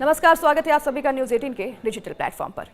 नमस्कार, स्वागत है आप सभी का न्यूज़ 18 के डिजिटल प्लेटफॉर्म पर।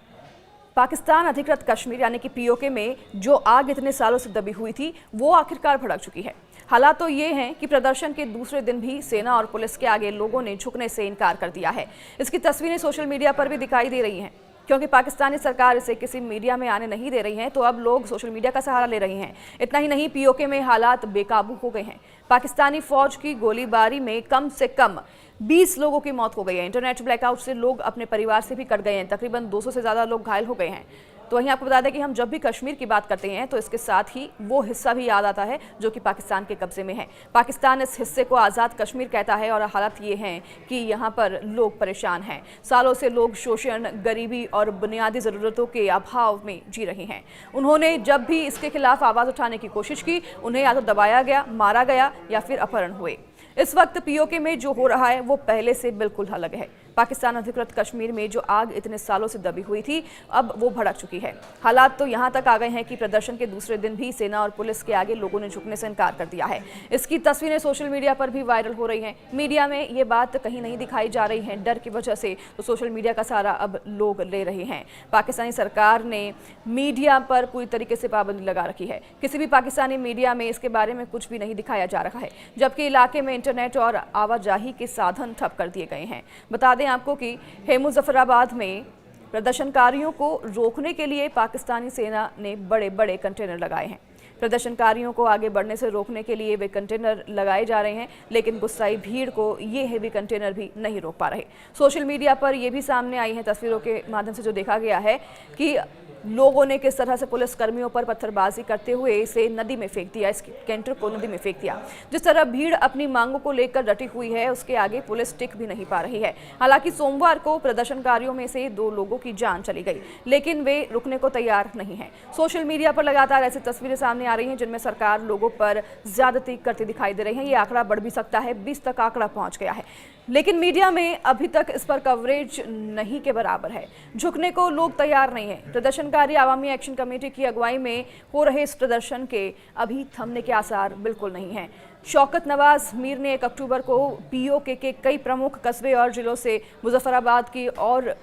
पाकिस्तान अधिकृत कश्मीर यानी कि पीओके में जो आग इतने सालों से दबी हुई थी वो आखिरकार भड़क चुकी है। हालात तो ये हैं कि प्रदर्शन के दूसरे दिन भी सेना और पुलिस के आगे लोगों ने झुकने से इनकार कर दिया है। इसकी तस्वीरें सोशल मीडिया पर भी दिखाई दे रही हैं। क्योंकि पाकिस्तानी सरकार इसे किसी मीडिया में आने नहीं दे रही है, तो अब लोग सोशल मीडिया का सहारा ले रहे हैं। इतना ही नहीं, पीओके में हालात बेकाबू हो गए हैं। पाकिस्तानी फौज की गोलीबारी में कम से कम 20 लोगों की मौत हो गई है। इंटरनेट ब्लैकआउट से लोग अपने परिवार से भी कट गए हैं। तकरीबन 200 से ज़्यादा लोग घायल हो गए हैं। तो वहीं आपको बता दें कि हम जब भी कश्मीर की बात करते हैं तो इसके साथ ही वो हिस्सा भी याद आता है जो कि पाकिस्तान के कब्जे में है। पाकिस्तान इस हिस्से को आज़ाद कश्मीर कहता है और हालात ये हैं कि यहाँ पर लोग परेशान हैं। सालों से लोग शोषण, गरीबी और बुनियादी ज़रूरतों के अभाव में जी रहे हैं। उन्होंने जब भी इसके खिलाफ आवाज़ उठाने की कोशिश की, उन्हें या तो दबाया गया, मारा गया या फिर अपहरण हुए। इस वक्त पीओके में जो हो रहा है वो पहले से बिल्कुल अलग है। पाकिस्तान अधिकृत कश्मीर में जो आग इतने सालों से दबी हुई थी, अब वो भड़क चुकी है। हालात तो यहाँ तक आ गए हैं कि प्रदर्शन के दूसरे दिन भी सेना और पुलिस के आगे लोगों ने झुकने से इनकार कर दिया है। इसकी तस्वीरें सोशल मीडिया पर भी वायरल हो रही हैं। मीडिया में ये बात कहीं नहीं दिखाई जा रही है डर की वजह से, तो सोशल मीडिया का सहारा अब लोग ले रहे हैं। पाकिस्तानी सरकार ने मीडिया पर पूरी तरीके से पाबंदी लगा रखी है। किसी भी पाकिस्तानी मीडिया में इसके बारे में कुछ भी नहीं दिखाया जा रहा है, जबकि इलाके में इंटरनेट और आवाजाही के साधन ठप कर दिए गए हैं। बता दें आपको कि मुजफ्फराबाद में प्रदर्शनकारियों को रोकने के लिए पाकिस्तानी सेना ने बड़े बड़े कंटेनर लगाए हैं। प्रदर्शनकारियों को आगे बढ़ने से रोकने के लिए वे कंटेनर लगाए जा रहे हैं, लेकिन गुस्साई भीड़ को ये हेवी कंटेनर भी नहीं रोक पा रहे। सोशल मीडिया पर यह भी सामने आई है तस्वीरों के माध्यम से जो देखा गया है कि लोगों ने किस तरह से पुलिस कर्मियों पर पत्थरबाजी करते हुए इसे नदी में फेंक दिया, इस कैंटर को नदी में फेंक दिया। जिस तरह भीड़ अपनी मांगों को लेकर डटी हुई है, उसके आगे पुलिस टिक भी नहीं पा रही है। हालांकि सोमवार को प्रदर्शनकारियों में से 2 लोगों की जान चली गई, लेकिन वे रुकने को तैयार नहीं है। सोशल मीडिया पर लगातार ऐसी तस्वीरें सामने आ रही हैं जिनमें सरकार लोगों पर ज्यादती करती दिखाई दे रही है। ये आंकड़ा बढ़ भी सकता है, 20 तक आंकड़ा पहुंच गया है, लेकिन मीडिया में अभी तक इस पर कवरेज नहीं के बराबर है। झुकने को लोग तैयार नहीं है। प्रदर्शनकारी आवामी एक्शन कमेटी की अगुवाई में हो रहे इस प्रदर्शन के अभी थमने के आसार बिल्कुल नहीं हैं। शौकत नवाज मीर ने 1 अक्टूबर को पीओके के कई प्रमुख कस्बे और जिलों से मुजफ्फराबाद की और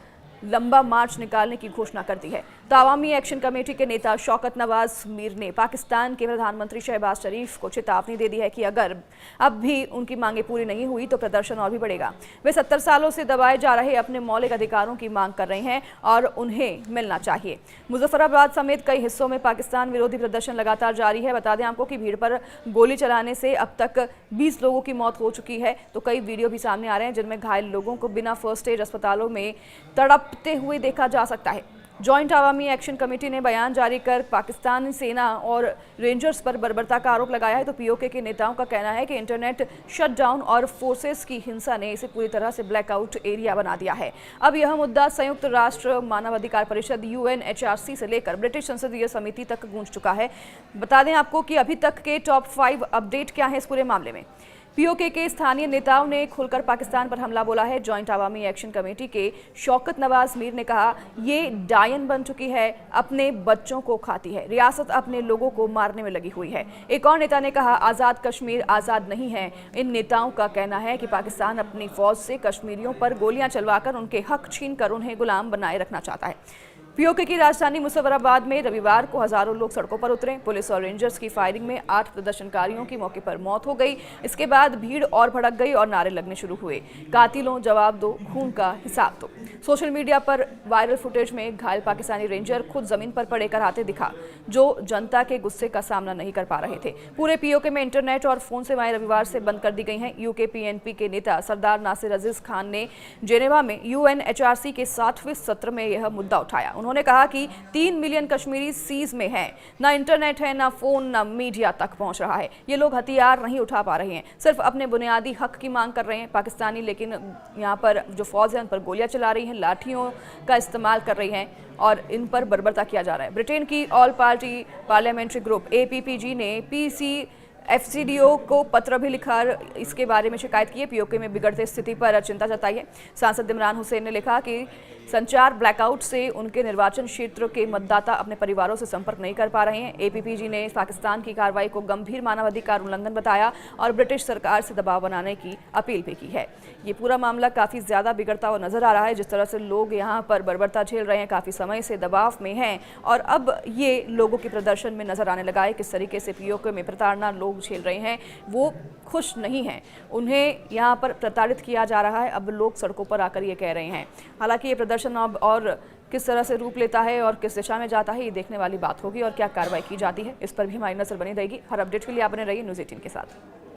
लंबा मार्च निकालने की घोषणा कर दी है। तो आवामी एक्शन कमेटी के नेता शौकत नवाज मीर ने पाकिस्तान के प्रधानमंत्री शहबाज शरीफ को चेतावनी दे दी है कि अगर अब भी उनकी मांगें पूरी नहीं हुई तो प्रदर्शन और भी बढ़ेगा। वे 70 सालों से दबाए जा रहे अपने मौलिक अधिकारों की मांग कर रहे हैं और उन्हें मिलना चाहिए। मुजफ्फराबाद समेत कई हिस्सों में पाकिस्तान विरोधी प्रदर्शन लगातार जारी है। बता दें आपको कि भीड़ पर गोली चलाने से अब तक 20 लोगों की मौत हो चुकी है। तो कई वीडियो भी सामने आ रहे हैं जिनमें घायल लोगों को बिना फर्स्ट एड अस्पतालों में तड़पते हुए देखा जा सकता है। जॉइंट आवामी एक्शन कमेटी ने बयान जारी कर पाकिस्तानी सेना और रेंजर्स पर बर्बरता का आरोप लगाया है। तो पीओके के नेताओं का कहना है कि इंटरनेट शटडाउन और फोर्सेस की हिंसा ने इसे पूरी तरह से ब्लैकआउट एरिया बना दिया है। अब यह मुद्दा संयुक्त राष्ट्र मानवाधिकार परिषद UNHRC से लेकर ब्रिटिश संसदीय समिति तक गूंज चुका है। बता दें आपको कि अभी तक के टॉप 5 अपडेट क्या है इस पूरे मामले में। पीओके के स्थानीय नेताओं ने खुलकर पाकिस्तान पर हमला बोला है। जॉइंट आवामी एक्शन कमेटी के शौकत नवाज मीर ने कहा, ये डायन बन चुकी है, अपने बच्चों को खाती है, रियासत अपने लोगों को मारने में लगी हुई है। एक और नेता ने कहा, आज़ाद कश्मीर आज़ाद नहीं है। इन नेताओं का कहना है कि पाकिस्तान अपनी फौज से कश्मीरियों पर गोलियां चलवाकर उनके हक छीन कर उन्हें गुलाम बनाए रखना चाहता है। पीओके की राजधानी मुजफ्फराबाद में रविवार को हजारों लोग सड़कों पर उतरे। पुलिस और रेंजर्स की फायरिंग में 8 प्रदर्शनकारियों की मौके पर मौत हो गई। इसके बाद भीड़ और भड़क गई और नारे लगने शुरू हुए, कातिलों जवाब दो, खून का हिसाब दो। सोशल मीडिया पर वायरल फुटेज में घायल पाकिस्तानी रेंजर खुद जमीन पर पड़े कराते दिखा, जो जनता के गुस्से का सामना नहीं कर पा रहे थे। पूरे पीओके में इंटरनेट और फोन सेवाएं रविवार से बंद कर दी गई हैं। यूके PNP के नेता सरदार नासिर अजीज खान ने जेनेवा में UNHRC के 60वें सत्र में यह मुद्दा उठाया। उन्होंने कहा कि 3 मिलियन कश्मीरी सीज में हैं, ना इंटरनेट है, ना फोन, ना मीडिया तक पहुंच रहा है। ये लोग हथियार नहीं उठा पा रहे हैं, सिर्फ अपने बुनियादी हक की मांग कर रहे हैं। पाकिस्तानी लेकिन यहाँ पर जो फौज है उन पर गोलियां चला रही हैं, लाठियों का इस्तेमाल कर रही हैं और इन पर बर्बरता किया जा रहा है। ब्रिटेन की all party parliamentary group APPG ने एफसीडीओ को पत्र भी लिखा इसके बारे में शिकायत की है। पीओके में बिगड़ती स्थिति पर चिंता जताई है। सांसद इमरान हुसैन ने लिखा कि संचार ब्लैकआउट से उनके निर्वाचन क्षेत्र के मतदाता अपने परिवारों से संपर्क नहीं कर पा रहे हैं। एपीपीजी ने पाकिस्तान की कार्रवाई को गंभीर मानवाधिकार उल्लंघन बताया और ब्रिटिश सरकार से दबाव बनाने की अपील भी की है। ये पूरा मामला काफ़ी ज़्यादा बिगड़ता हुआ नजर आ रहा है। जिस तरह से लोग यहाँ पर बर्बरता झेल रहे हैं, काफ़ी समय से दबाव में हैं और अब ये लोगों के प्रदर्शन में नजर आने लगा है। किस तरीके से पीओके में प्रताड़ना लोग झेल रहे हैं, वो खुश नहीं हैं। उन्हें यहाँ पर प्रताड़ित किया जा रहा है। अब लोग सड़कों पर आकर ये कह रहे हैं। हालांकि ये प्रदर्शन अब और किस तरह से रूप लेता है और किस दिशा में जाता है, ये देखने वाली बात होगी और क्या कार्रवाई की जाती है, इस पर भी हमारी नजर बनी रहेगी। हर अपडेट के लिए आप बने रहिए न्यूज़ 18 के साथ।